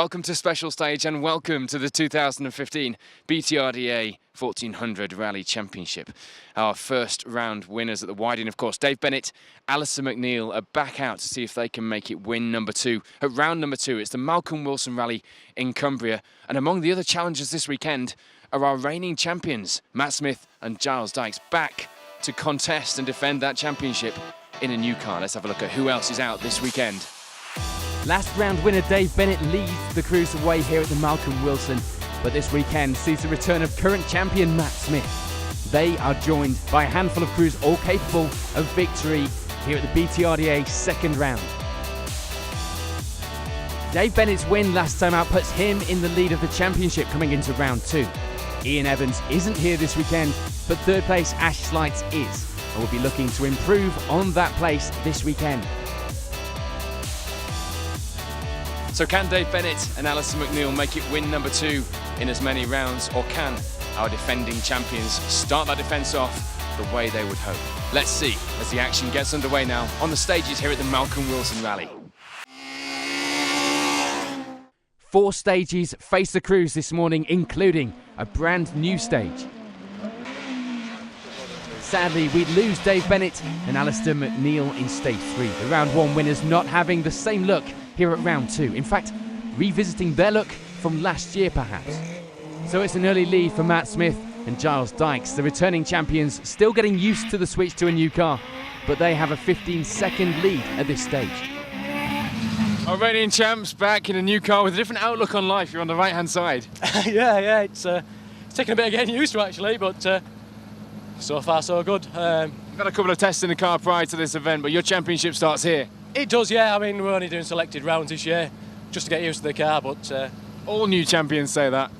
Welcome to Special Stage and welcome to the 2015 BTRDA 1400 Rally Championship. Our first round winners at the Whiting, of course, Dave Bennett, Alistair McNeil are back out to see if they can make it win number 2. At round number 2, it's the Malcolm Wilson Rally in Cumbria. And among the other challengers this weekend are our reigning champions, Matt Smith and Giles Dykes, back to contest and defend that championship in a new car. Let's have a look at who else is out this weekend. Last round winner Dave Bennett leads the crews away here at the Malcolm Wilson, but this weekend sees the return of current champion Matt Smith. They are joined by a handful of crews all capable of victory here at the BTRDA second round. Dave Bennett's win last time out puts him in the lead of the championship coming into round 2. Ian Evans isn't here this weekend, but third place Ash Slights is, and will be looking to improve on that place this weekend. So can Dave Bennett and Alistair McNeil make it win number 2 in as many rounds, or can our defending champions start that defence off the way they would hope? Let's see as the action gets underway now on the stages here at the Malcolm Wilson Rally. 4 stages face the crews this morning, including a brand new stage. Sadly, we lose Dave Bennett and Alistair McNeil in stage 3. The round 1 winners not having the same look here at round 2. In fact, revisiting their look from last year perhaps. So it's an early lead for Matt Smith and Giles Dykes. The returning champions still getting used to the switch to a new car, but they have a 15-second lead at this stage. Our reigning champs back in a new car with a different outlook on life. You're on the right-hand side. yeah, it's taken a bit of getting used to actually, but so far so good. You've had a couple of tests in the car prior to this event, but your championship starts here. It does, yeah. I mean, we're only doing selected rounds this year, just to get used to the car, but... all new champions say that.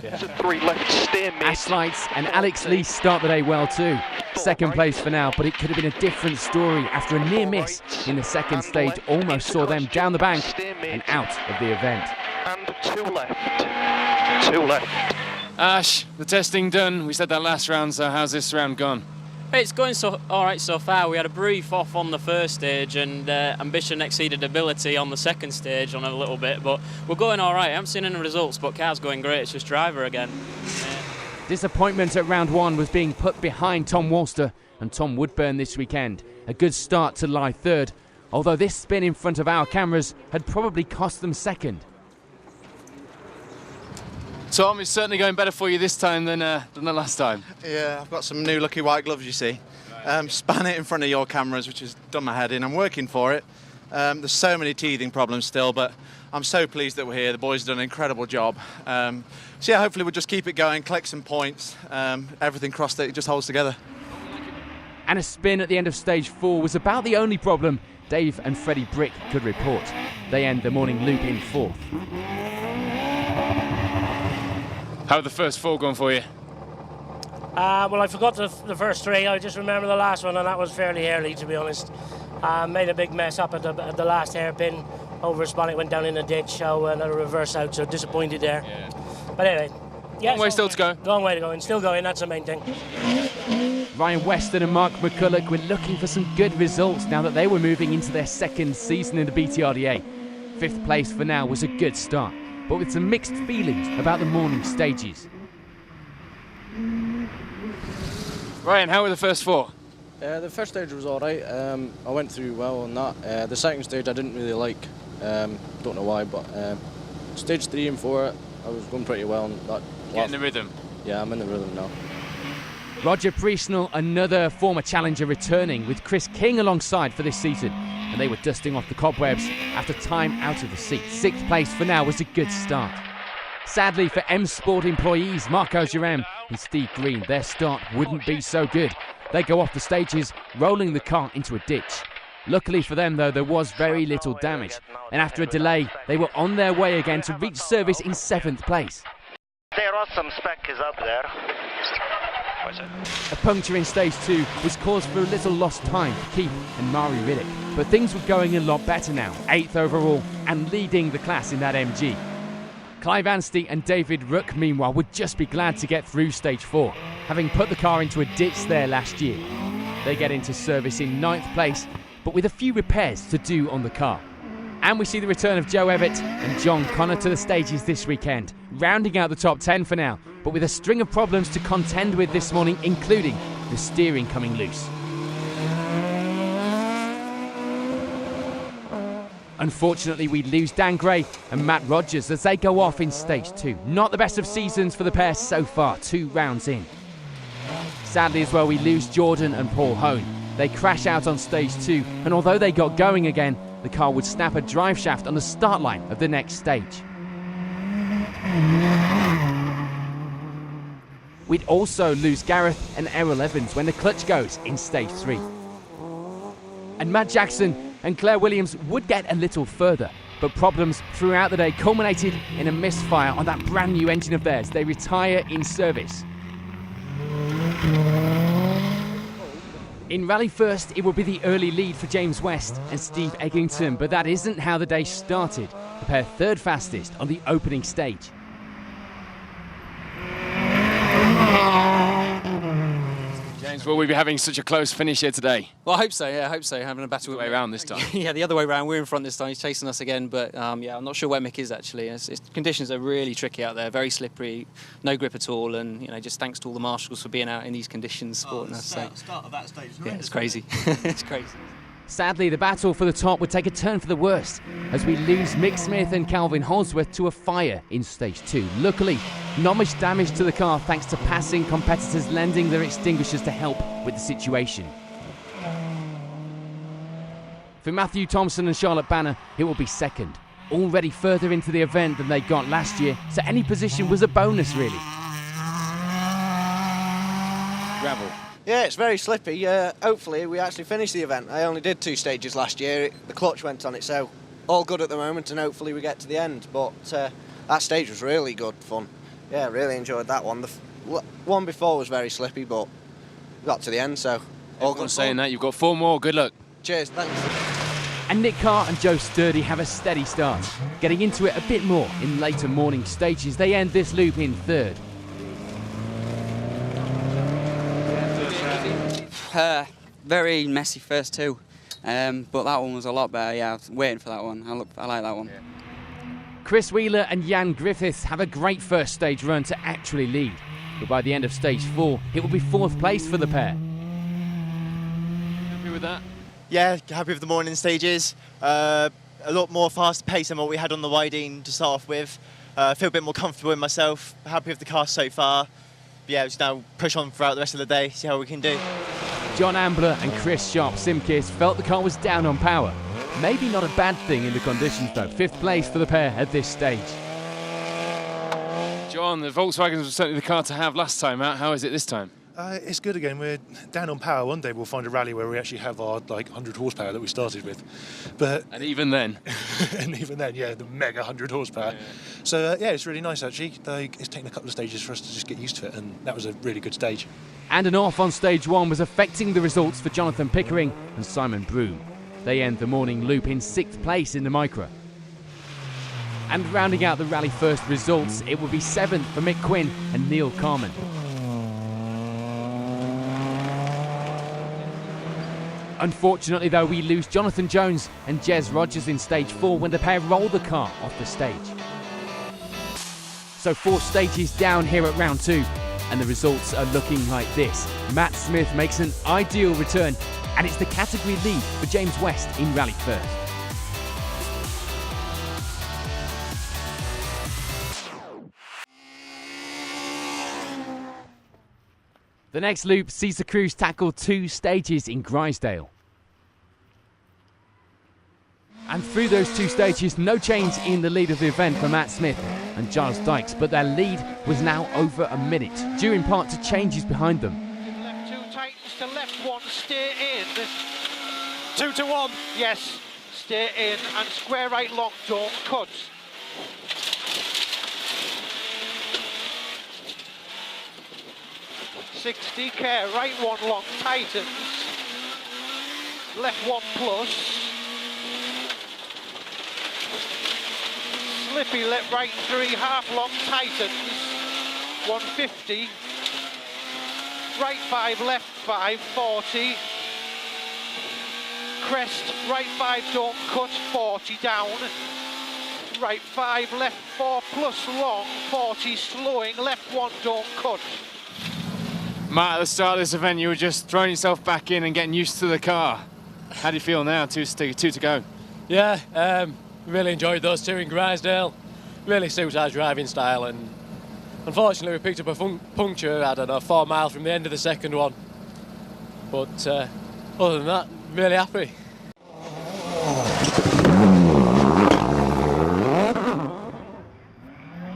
Yeah. 3 left, steer mid. Ash Slights and Alex Lee start the day well too. Second place for now, but it could have been a different story after a near miss in the second stage almost saw them down the bank and out of the event. And 2 left. 2 left. Ash, the testing done. We said that last round, so how's this round gone? It's going all right so far. We had a brief off on the first stage and ambition exceeded ability on the second stage on a little bit, but we're going all right. I haven't seen any results, but car's going great. It's just driver again. Disappointment at round 1 was being put behind Tom WALSTER and Tom WOODBURN this weekend. A good start to lie third, although this spin in front of our cameras had probably cost them second. Tom, it's certainly going better for you this time than the last time. Yeah, I've got some new lucky white gloves, you see. Span it in front of your cameras, which has done my head in. I'm working for it. There's so many teething problems still, but I'm so pleased that we're here. The boys have done an incredible job. So yeah, hopefully we'll just keep it going, collect some points, everything crossed that it just holds together. And a spin at the end of stage 4 was about the only problem Dave and Freddie Brick could report. They end the morning loop in 4th. How have the first 4 gone for you? Well, I forgot the first 3. I just remember the last one, and that was fairly early, to be honest. Made a big mess up at the last hairpin. Overspun it, went down in a ditch, so another reverse out, so disappointed there. Yeah. But anyway, yeah. Long way still to go. Long way to go, and still going, that's the main thing. Ryan Weston and Mark McCulloch were looking for some good results now that they were moving into their second season in the BTRDA. 5th place for now was a good start, but with some mixed feelings about the morning stages. Ryan, how were the first 4? The first stage was alright. I went through well on that. The second stage I didn't really like. Don't know why, but stage 3 and 4 I was going pretty well. And that Get in the rhythm. Yeah, I'm in the rhythm now. Roger Priestnell, another former challenger, returning with Chris King alongside for this season, and they were dusting off the cobwebs after time out of the seat. 6th place for now was a good start. Sadly for M Sport employees MARKO, JERAM and Steve Green, their start wouldn't be so good. They go off the stages, rolling the car into a ditch. Luckily for them though, there was very little damage, and after a delay they were on their way again to reach service in 7th place. There are some speckers up there. A puncture in stage 2 was cause for a little lost time for Keith and Mari Riddick, but things were going a lot better now, 8th overall and leading the class in that MG. Clive Anstey and David Rook, meanwhile, would just be glad to get through stage 4, having put the car into a ditch there last year. They get into service in 9th place, but with a few repairs to do on the car. And we see the return of Joe Evett and John Connor to the stages this weekend, rounding out the top 10 for now, but with a string of problems to contend with this morning, including the steering coming loose. Unfortunately, we lose Dan Gray and Matt Rogers as they go off in stage 2. Not the best of seasons for the pair so far, 2 rounds in. Sadly as well, we lose Jordan and Paul Hone. They crash out on stage 2, and although they got going again, the car would snap a drive shaft on the start line of the next stage. We'd also lose Gareth and Errol Evans when the clutch goes in stage 3. And Matt Jackson and Claire Williams would get a little further, but problems throughout the day culminated in a misfire on that brand new engine of theirs. They retire in service. In Rally First, it will be the early lead for James West and Steve Eggington, but that isn't how the day started. The pair third fastest on the opening stage. James, will we be having such a close finish here today? Well, I hope so, yeah, I hope so. Having a battle The way around this time. Yeah, the other way around. We're in front this time. He's chasing us again, but yeah, I'm not sure where Mick is actually. Conditions are really tricky out there, very slippery, no grip at all, and just thanks to all the marshals for being out in these conditions, supporting us. Start of that stage. Yeah, it's crazy. It's crazy. Sadly, the battle for the top would take a turn for the worst as we lose Mick Smith and Calvin Holdsworth to a fire in stage 2. Luckily, not much damage to the car thanks to passing competitors lending their extinguishers to help with the situation. For Matthew Thompson and Charlotte Banner, it will be second, already further into the event than they got last year, so any position was a bonus really. Gravel. Yeah, it's very slippy. Hopefully we actually finish the event. I only did 2 stages last year. The clutch went on it, so all good at the moment, and hopefully we get to the end. But that stage was really good fun. Yeah, really enjoyed that one. The one before was very slippy, but we got to the end, so all good. Saying that, you've got 4 more. Good luck. Cheers, thanks. And Nick Carr and Joe Sturdy have a steady start. Getting into it a bit more in later morning stages, they end this loop in third. Very messy first 2, but that one was a lot better. Yeah, I was waiting for that one. I like that one. Yeah. Chris Wheeler and Jan Griffiths have a great first stage run to actually lead, but by the end of stage 4, it will be 4th place for the pair. Happy with that? Yeah, happy with the morning stages. A lot more fast pace than what we had on the Widing to start off with. Feel a bit more comfortable in myself. Happy with the car so far. But yeah, just now push on throughout the rest of the day, see how we can do. John Ambler and Chris Sharp-Simkis felt the car was down on power. Maybe not a bad thing in the conditions though. 5th place for the pair at this stage. John, the Volkswagen was certainly the car to have last time out. How is it this time? It's good again. We're down on power. One day we'll find a rally where we actually have our 100 horsepower that we started with. And even then? Yeah, the mega 100 horsepower. Yeah. So yeah, it's really nice actually. It's taken a couple of stages for us to just get used to it, and that was a really good stage. And an off on stage 1 was affecting the results for Jonathan Pickering and Simon Broom. They end the morning loop in 6th place in the Micra. And rounding out the rally first results, it will be 7th for Mick Quinn and Neil Carman. Unfortunately though, we lose Jonathan Jones and Jez Rogers in stage 4 when the pair roll the car off the stage. So 4 stages down here at round 2, and the results are looking like this. Matt Smith makes an ideal return, and it's the category lead for James West in Rally First. The next loop sees the crews tackle 2 stages in Grisdale. And through those 2 stages, no change in the lead of the event for Matt Smith and Giles Dykes, but their lead was now over a minute, due in part to changes behind them. Left 2 tightens to left 1, steer in. 2 to 1, yes, steer in and square right long, don't cut. .60 care, right 1 long, tightens, left 1 plus, slippy, left right 3, half long, tightens, 150, right 5, left 5, 40, crest, right 5 don't cut, 40 down. Right 5, left 4 plus long, 40 slowing, left 1 don't cut. Matt, at the start of this event, you were just throwing yourself back in and getting used to the car. How do you feel now, two to go? Yeah, really enjoyed those two in Grisdale. Really suits our driving style, and unfortunately we picked up a puncture, I don't know, 4 miles from the end of the second one. But other than that, really happy.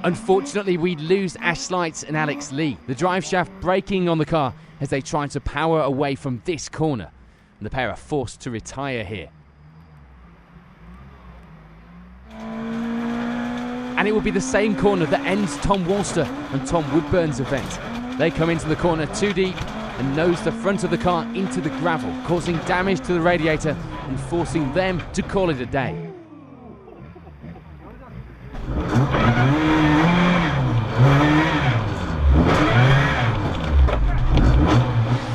Unfortunately, we lose Ash Slights and Alex Lee. The drive shaft breaking on the car as they try to power away from this corner. And the pair are forced to retire here. And it will be the same corner that ends Tom WALSTER and Tom Woodburn's event. They come into the corner too deep and nose the front of the car into the gravel, causing damage to the radiator and forcing them to call it a day.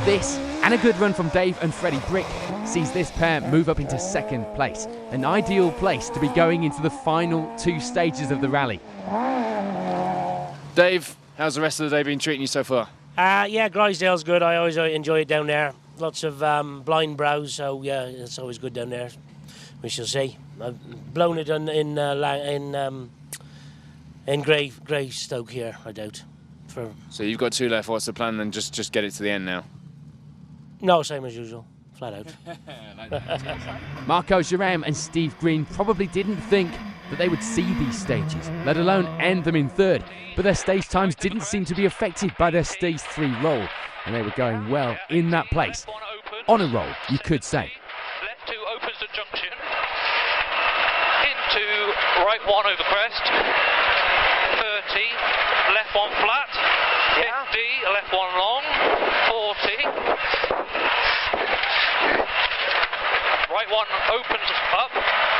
This, and a good run from Dave and Freddie Brick, sees this pair move up into second place, an ideal place to be going into the final 2 stages of the rally. Dave, how's the rest of the day been treating you so far? Yeah, Grisdale's good. I always enjoy it down there. Lots of blind brows, so yeah, it's always good down there. We shall see. I've blown it in Greystoke here, I doubt. So you've got 2 left. What's the plan then? Just get it to the end now? No, same as usual. Flat out. MARKO, JERAM and Steve Green probably didn't think that they would see these stages, let alone end them in third. But their stage times didn't seem to be affected by their stage 3 roll, and they were going well in that place. On a roll, you could say. Left 2 opens the junction. Into right 1 over crest. 30. Left 1 flat. 50. Left 1 long. 40. Right 1 opens up.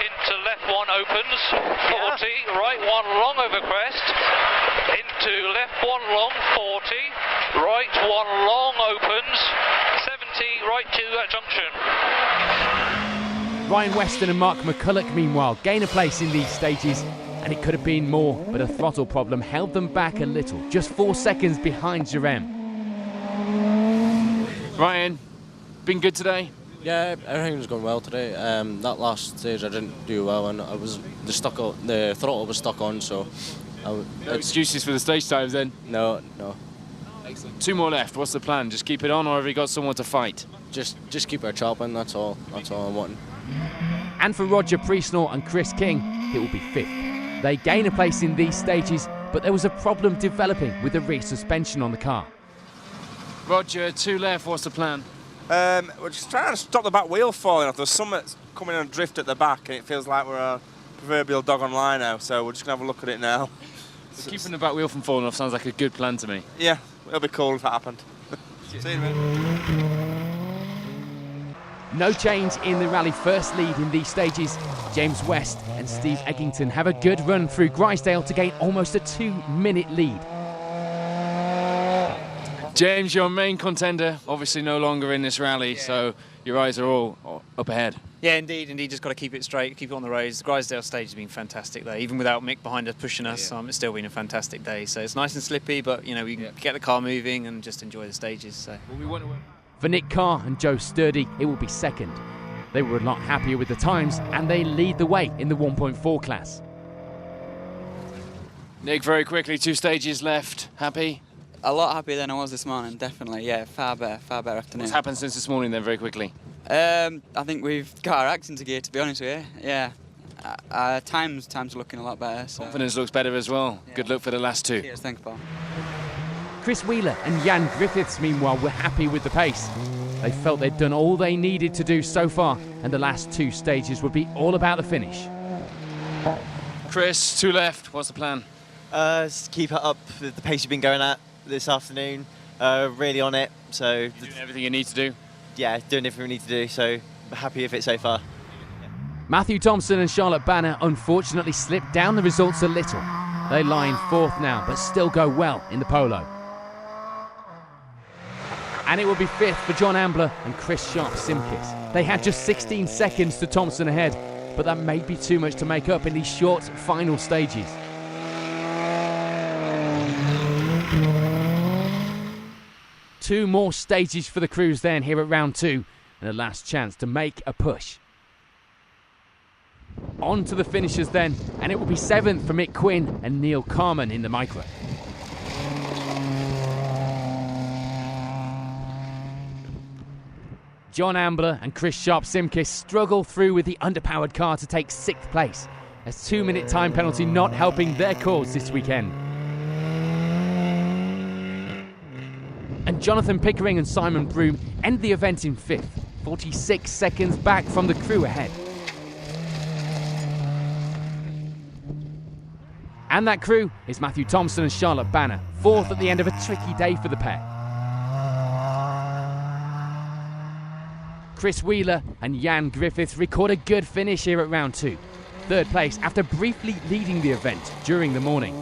Into left 1 opens. 40. Right 1 long over crest. Into left 1 long. 40. Right 1 long opens. 70. Right 2 at junction. Ryan Weston and Mark McCulloch, meanwhile, gain a place in these stages, and it could have been more, but a throttle problem held them back a little, just 4 seconds behind JERAM. Ryan, been good today? Yeah, everything was going well today. That last stage I didn't do well, and I was the throttle was stuck on, so. No excuses for the stage times then? No. Excellent. 2 more left. What's the plan? Just keep it on, or have you got someone to fight? Just keep her chopping. That's all I'm wanting. And for Roger Priestnall and Chris King, it will be 5th. They gain a place in these stages, but there was a problem developing with the rear suspension on the car. Roger, 2 left. What's the plan? We're just trying to stop the back wheel falling off. There's some that's coming on drift at the back, and it feels like we're a proverbial dog on line now, so we're just going to have a look at it now. So keeping the back wheel from falling off sounds like a good plan to me. Yeah, it'll be cool if that happened. See you in a minute. No change in the rally first lead in these stages. James West and Steve Eggington have a good run through Grisdale to gain almost a 2-minute lead. James, your main contender, obviously no longer in this rally, so your eyes are all up ahead. Yeah, indeed. Just got to keep it straight, keep it on the roads. The Grisdale stage has been fantastic there, even without Mick behind us pushing us. It's still been a fantastic day. So it's nice and slippy, but you know we can get the car moving and just enjoy the stages. So. For Nick Carr and Joe Sturdy, it will be 2nd. They were a lot happier with the times, and they lead the way in the 1.4 class. Nick, very quickly, 2 stages left. Happy? A lot happier than I was this morning, definitely. Yeah, far better afternoon. What's happened since this morning then, very quickly? I think we've got our acts into gear, to be honest with you. Yeah. Times are looking a lot better. So. Confidence looks better as well. Yeah. Good luck for the last 2. Cheers, thanks, Paul. Chris Wheeler and Jan Griffiths, meanwhile, were happy with the pace. They felt they'd done all they needed to do so far, and the last 2 stages would be all about the finish. Chris, 2 left. What's the plan? Just keep it up with the pace you've been going at this afternoon. Really on it. So you're doing everything you need to do? Yeah, doing everything we need to do. So happy with it so far. Matthew Thompson and Charlotte Banner unfortunately slipped down the results a little. They lie in 4th now, but still go well in the polo. And it will be 5th for John Ambler and Chris Sharp-Simkis. They had just 16 seconds to Thompson ahead, but that may be too much to make up in these short final stages. Two more stages for the crews then here at round 2, and a last chance to make a push. On to the finishers then, and it will be 7th for Mick Quinn and Neil Carman in the micro. John Ambler and Chris Sharp-Simkis struggle through with the underpowered car to take 6th place. A 2-minute time penalty not helping their cause this weekend. And Jonathan Pickering and Simon Broom end the event in 5th, 46 seconds back from the crew ahead. And that crew is Matthew Thompson and Charlotte Banner, 4th at the end of a tricky day for the pair. Chris Wheeler and Jan Griffith record a good finish here at round 2. 3rd place after briefly leading the event during the morning.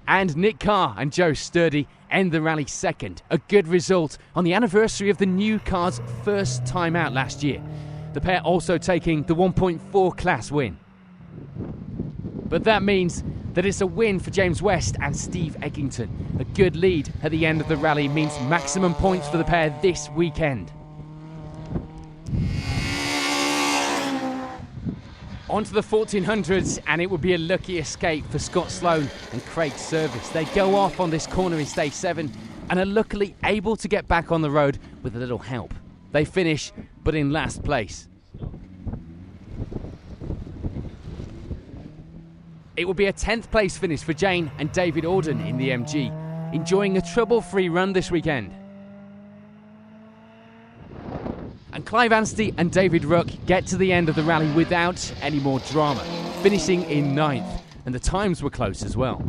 And Nick Carr and Joe Sturdy end the rally 2nd. A good result on the anniversary of the new car's first time out last year. The pair also taking the 1.4 class win. But that means that it's a win for James West and Steve Eggington. A good lead at the end of the rally means maximum points for the pair this weekend. On to the 1400s, and it would be a lucky escape for Scott Sloan and Craig Service. They go off on this corner in stage 7 and are luckily able to get back on the road with a little help. They finish, but in last place. It will be a 10th place finish for Jane and David Auden in the MG, enjoying a trouble-free run this weekend. And Clive Anstey and David Ruck get to the end of the rally without any more drama, finishing in 9th, and the times were close as well.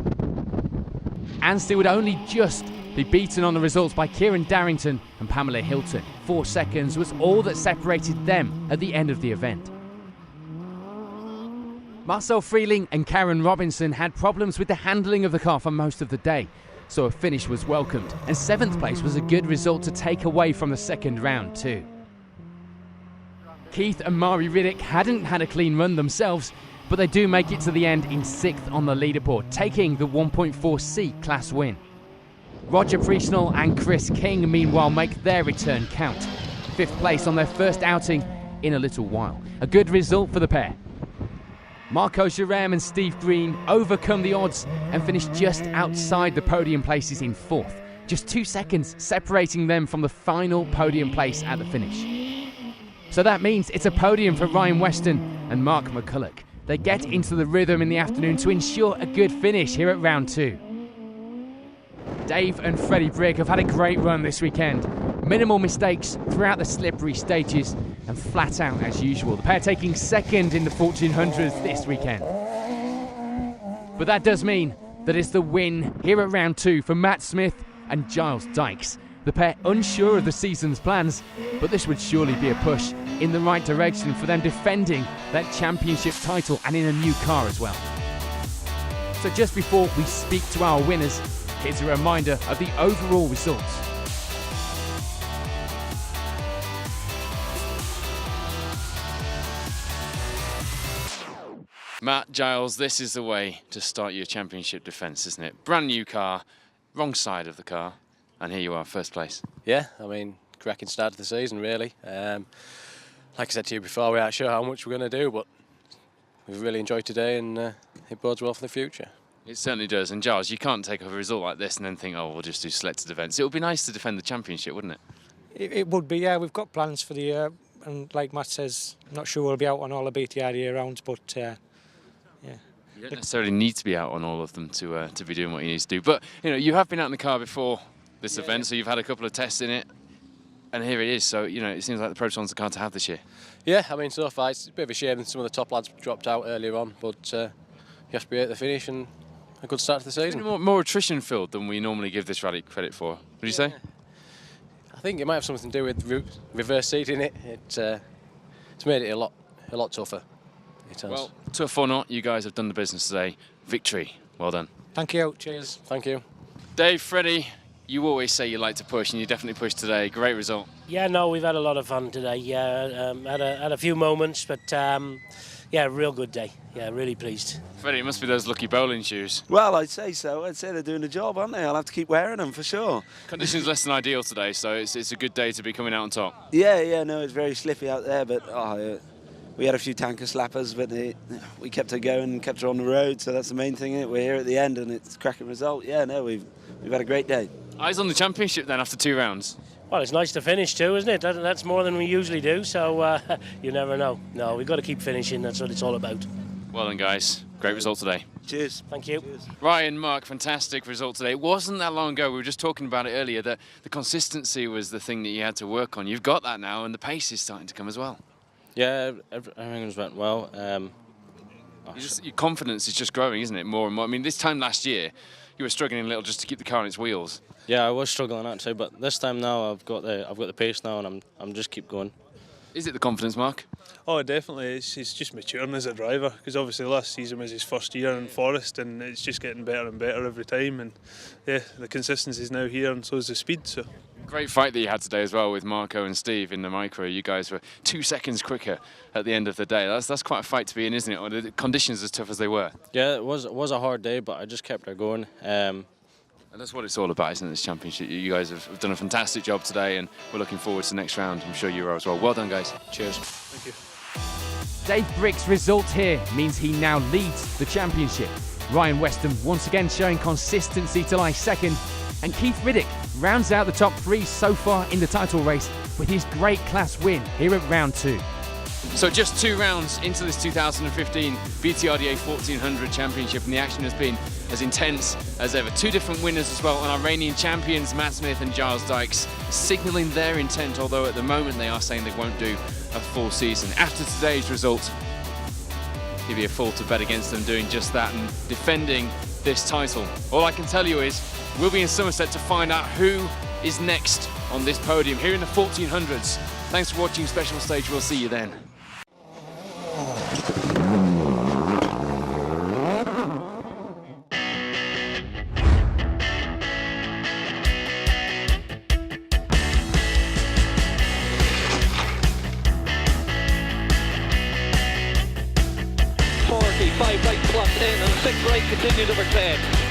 Anstey would only just be beaten on the results by Kieran Darrington and Pamela Hilton. 4 seconds was all that separated them at the end of the event. Marcel Freeling and Karen Robinson had problems with the handling of the car for most of the day, so a finish was welcomed, and 7th place was a good result to take away from the second round too. Keith and Mari Riddick hadn't had a clean run themselves, but they do make it to the end in 6th on the leaderboard, taking the 1.4C class win. Roger Priestnall and Chris King meanwhile make their return count. 5th place on their first outing in a little while. A good result for the pair. MARKO, JERAM and Steve Green overcome the odds and finish just outside the podium places in 4th. Just 2 seconds separating them from the final podium place at the finish. So that means it's a podium for Ryan Weston and Mark McCulloch. They get into the rhythm in the afternoon to ensure a good finish here at round 2. Dave and Freddie Brigg have had a great run this weekend. Minimal mistakes throughout the slippery stages and flat out as usual. The pair taking 2nd in the 1400s this weekend. But that does mean that it's the win here at round 2 for Matt Smith and Giles Dykes. The pair unsure of the season's plans, but this would surely be a push in the right direction for them defending that championship title and in a new car as well. So just before we speak to our winners, here's a reminder of the overall results. Matt, Giles, this is the way to start your championship defence, isn't it? Brand new car, wrong side of the car, and here you are, 1st place. Yeah, I mean, cracking start to the season, really. Like I said to you before, we aren't sure how much we're going to do, but we've really enjoyed today, and it bodes well for the future. It certainly does. And Giles, you can't take a result like this and then think, oh, we'll just do selected events. It would be nice to defend the championship, wouldn't it? It would be, yeah. We've got plans for the year, and like Matt says, I'm not sure we'll be out on all the BTRDA rounds, but yeah. You don't necessarily need to be out on all of them to be doing what you need to do. But, you know, you have been out in the car before this event, so you've had a couple of tests in it, and here it is. So, you know, it seems like the Proton's the car to have this year. Yeah, I mean, so far it's a bit of a shame that some of the top lads dropped out earlier on, but you have to be at the finish and a good start to the season. More attrition filled than we normally give this rally credit for, would you say? I think it might have something to do with reverse seating it. It's made it a lot tougher. It has. Well, tough or not, you guys have done the business today. Victory. Well done. Thank you. Cheers. Thank you. Dave, Freddie, you always say you like to push, and you definitely pushed today. Great result. Yeah, no, we've had a lot of fun today. Yeah, had a few moments, but yeah, real good day. Yeah, really pleased. Freddie, it must be those lucky bowling shoes. Well, I'd say so. I'd say they're doing the job, aren't they? I'll have to keep wearing them for sure. Conditions less than ideal today, so it's a good day to be coming out on top. Yeah, no, it's very slippy out there, but we had a few tanker slappers, but we kept her going and kept her on the road, so that's the main thing. We're here at the end, and it's a cracking result. Yeah, no, we've had a great day. Eyes on the championship then after 2 rounds. Well, it's nice to finish too, isn't it? That's more than we usually do, so you never know. No, we've got to keep finishing. That's what it's all about. Well done, guys. Great result today. Cheers. Thank you. Cheers. Ryan, Mark, fantastic result today. It wasn't that long ago, we were just talking about it earlier, that the consistency was the thing that you had to work on. You've got that now, and the pace is starting to come as well. Yeah, everything's went well. Your confidence is just growing, isn't it, more and more? I mean, this time last year, you were struggling a little just to keep the car on its wheels. Yeah, I was struggling actually, but this time now I've got the pace now, and I'm just keep going. Is it the confidence, Mark? Oh, definitely. It's just maturing as a driver, because obviously last season was his first year in Forest, and it's just getting better and better every time. And yeah, the consistency is now here, and so is the speed. So. Great fight that you had today as well with Marko and Steve in the micro. You guys were 2 seconds quicker at the end of the day. That's quite a fight to be in, isn't it? Or the conditions as tough as they were. Yeah, it was a hard day, but I just kept her going. And that's what it's all about, isn't it, this championship? You guys have done a fantastic job today, and we're looking forward to the next round. I'm sure you are as well. Well done, guys. Cheers. Thank you. Dave Brick's result here means he now leads the championship. Ryan Weston once again showing consistency to lie second, and Keith Riddick rounds out the top 3 so far in the title race with his great class win here at round 2. So just 2 rounds into this 2015 BTRDA 1400 Championship, and the action has been as intense as ever. 2 different winners as well, and Iranian champions Matt Smith and Giles Dykes signalling their intent, although at the moment they are saying they won't do a full season. After today's result, it'd be a fool to bet against them doing just that and defending this title. All I can tell you is we'll be in Somerset to find out who is next on this podium here in the 1400s. Thanks for watching Special Stage. We'll see you then. Five right plus in and 6 right continues over 10.